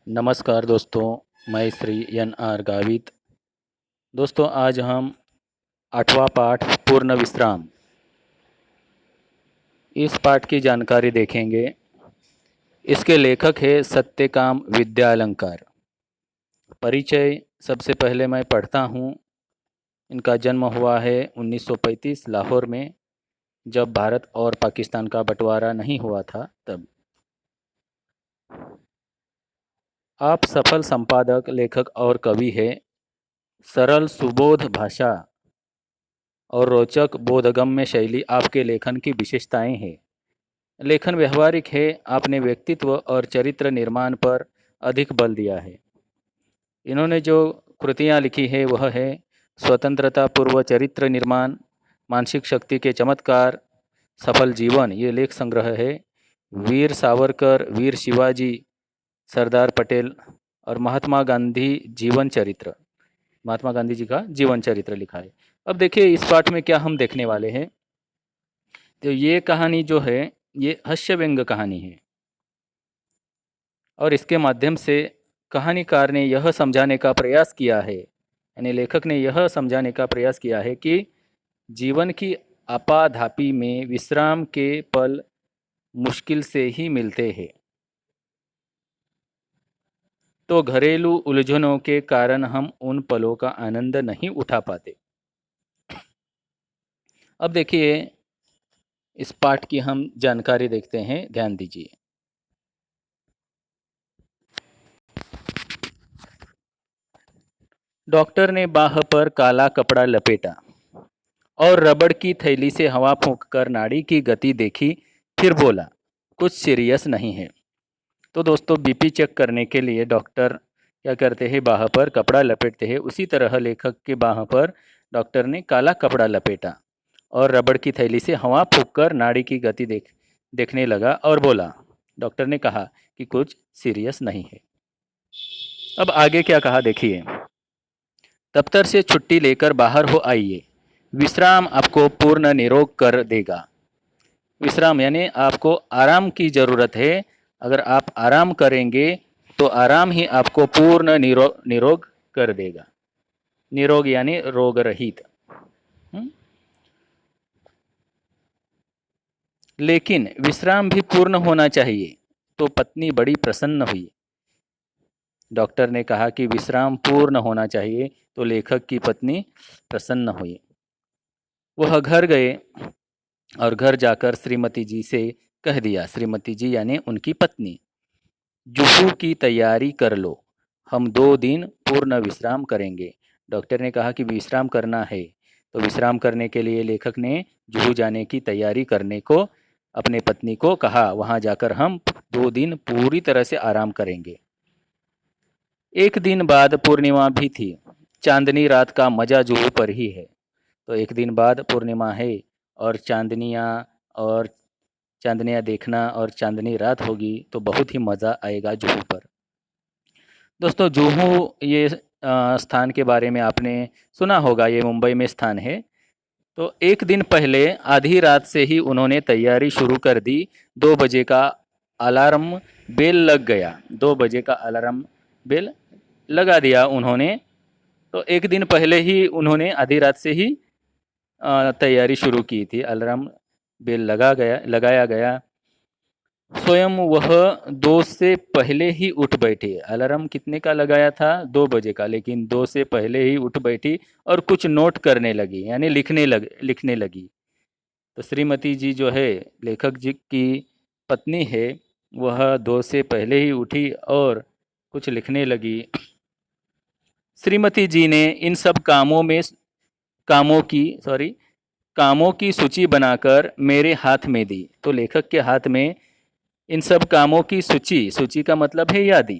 नमस्कार दोस्तों, मैं श्री एन आर गावित। दोस्तों, आज हम 8वां पाठ पूर्ण विश्राम इस पाठ की जानकारी देखेंगे। इसके लेखक है सत्यकाम विद्यालंकार। परिचय सबसे पहले मैं पढ़ता हूँ। इनका जन्म हुआ है 1935 लाहौर में, जब भारत और पाकिस्तान का बंटवारा नहीं हुआ था तब। आप सफल संपादक, लेखक और कवि हैं। सरल सुबोध भाषा और रोचक बोधगम्य शैली आपके लेखन की विशेषताएं हैं। लेखन व्यवहारिक है। आपने व्यक्तित्व और चरित्र निर्माण पर अधिक बल दिया है। इन्होंने जो कृतियां लिखी है वह है स्वतंत्रता पूर्व चरित्र निर्माण, मानसिक शक्ति के चमत्कार, सफल जीवन, ये लेख संग्रह है। वीर सावरकर, वीर शिवाजी, सरदार पटेल और महात्मा गांधी जीवन चरित्र, महात्मा गांधी जी का जीवन चरित्र लिखा है। अब देखिए इस पाठ में क्या हम देखने वाले हैं। तो ये कहानी जो है ये हास्य व्यंग्य कहानी है और इसके माध्यम से कहानीकार ने यह समझाने का प्रयास किया है, यानी लेखक ने यह समझाने का प्रयास किया है कि जीवन की आपाधापी में विश्राम के पल मुश्किल से ही मिलते हैं, तो घरेलू उलझनों के कारण हम उन पलों का आनंद नहीं उठा पाते। अब देखिए इस पाठ की हम जानकारी देखते हैं, ध्यान दीजिए। डॉक्टर ने बाह पर काला कपड़ा लपेटा और रबड़ की थैली से हवा फूंककर नाड़ी की गति देखी, फिर बोला, कुछ सीरियस नहीं है। तो दोस्तों, बीपी चेक करने के लिए डॉक्टर क्या करते हैं, बाह पर कपड़ा लपेटते हैं। उसी तरह लेखक के बाह पर डॉक्टर ने काला कपड़ा लपेटा और रबड़ की थैली से हवा फूंककर नाड़ी की गति देखने लगा और बोला। डॉक्टर ने कहा कि कुछ सीरियस नहीं है। अब आगे क्या कहा देखिए। दफ्तर से छुट्टी लेकर बाहर हो आइए। विश्राम आपको पूर्ण निरोग कर देगा। विश्राम यानी आपको आराम की ज़रूरत है। अगर आप आराम करेंगे तो आराम ही आपको पूर्ण निरोग कर देगा। निरोग यानी रोग रहित। लेकिन विश्राम भी पूर्ण होना चाहिए। तो पत्नी बड़ी प्रसन्न हुई। डॉक्टर ने कहा कि विश्राम पूर्ण होना चाहिए, तो लेखक की पत्नी प्रसन्न हुई। वह घर गए और घर जाकर श्रीमती जी से कह दिया, श्रीमती जी यानी उनकी पत्नी, जुहू की तैयारी कर लो, हम 2 दिन पूर्ण विश्राम करेंगे। डॉक्टर ने कहा कि विश्राम करना है, तो विश्राम करने के लिए लेखक ने जुहू जाने की तैयारी करने को अपने पत्नी को कहा। वहाँ जाकर हम 2 दिन पूरी तरह से आराम करेंगे। एक दिन बाद पूर्णिमा भी थी। चांदनी रात का मजा जुहू पर ही है। तो एक दिन बाद पूर्णिमा है और चांदनियाँ देखना और चांदनी रात होगी तो बहुत ही मज़ा आएगा जुहू पर। दोस्तों, जुहू ये स्थान के बारे में आपने सुना होगा, ये मुंबई में स्थान है। तो एक दिन पहले आधी रात से ही उन्होंने तैयारी शुरू कर दी। 2 बजे का अलार्म बेल लग गया। 2 बजे का अलार्म बेल लगा दिया उन्होंने। तो एक दिन पहले ही उन्होंने आधी रात से ही तैयारी शुरू की थी। अलार्म बेल लगाया गया। स्वयं वह 2 से पहले ही उठ बैठी। अलार्म कितने का लगाया था? 2 बजे का, लेकिन 2 से पहले ही उठ बैठी और कुछ नोट करने लगी, यानी लिखने लगी। तो श्रीमती जी जो है, लेखक जी की पत्नी है, वह 2 से पहले ही उठी और कुछ लिखने लगी। श्रीमती जी ने इन सब कामों की सूची बनाकर मेरे हाथ में दी। तो लेखक के हाथ में इन सब कामों की सूची का मतलब है यादी,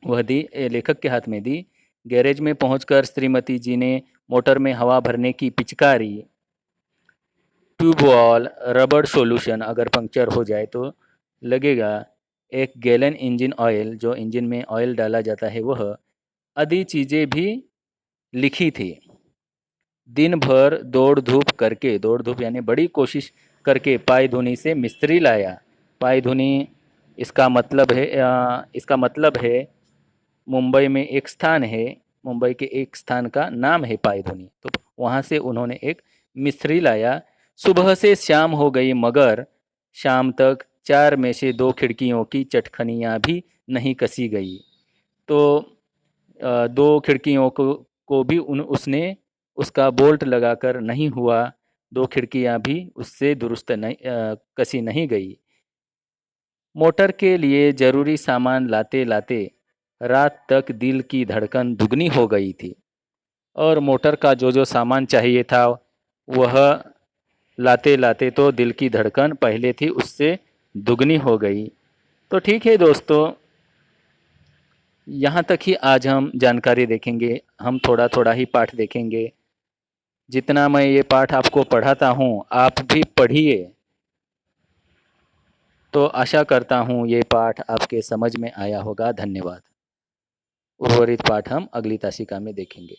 वह दी, लेखक के हाथ में दी। गैरेज में पहुंचकर श्रीमती जी ने मोटर में हवा भरने की पिचकारी, ट्यूबवॉल, रबड़ सॉल्यूशन अगर पंक्चर हो जाए तो लगेगा, 1 गैलन इंजन ऑयल, जो इंजन में ऑयल डाला जाता है वह, आदि चीज़ें भी लिखी थी। दिन भर दौड़ धूप यानी बड़ी कोशिश करके पायधुनी से मिस्त्री लाया। पायधुनी इसका मतलब है मुंबई में एक स्थान है, मुंबई के एक स्थान का नाम है पायधुनी। तो वहाँ से उन्होंने एक मिस्त्री लाया। सुबह से शाम हो गई मगर शाम तक 4 में से 2 खिड़कियों की चटखनियाँ भी नहीं कसी गई। तो 2 खिड़कियों को भी उसने उसका बोल्ट लगाकर नहीं हुआ, 2 खिड़कियाँ भी उससे दुरुस्त नहीं कसी नहीं गई। मोटर के लिए ज़रूरी सामान लाते-लाते रात तक दिल की धड़कन दुगनी हो गई थी और मोटर का जो सामान चाहिए था वह लाते-लाते तो दिल की धड़कन पहले थी उससे दुगनी हो गई। तो ठीक है दोस्तों, यहाँ तक ही आज हम जानकारी देखेंगे। हम थोड़ा-थोड़ा ही पाठ देखेंगे। जितना मैं ये पाठ आपको पढ़ाता हूँ, आप भी पढ़िए। तो आशा करता हूँ ये पाठ आपके समझ में आया होगा। धन्यवाद। उर्वरित पाठ हम अगली तासिका में देखेंगे।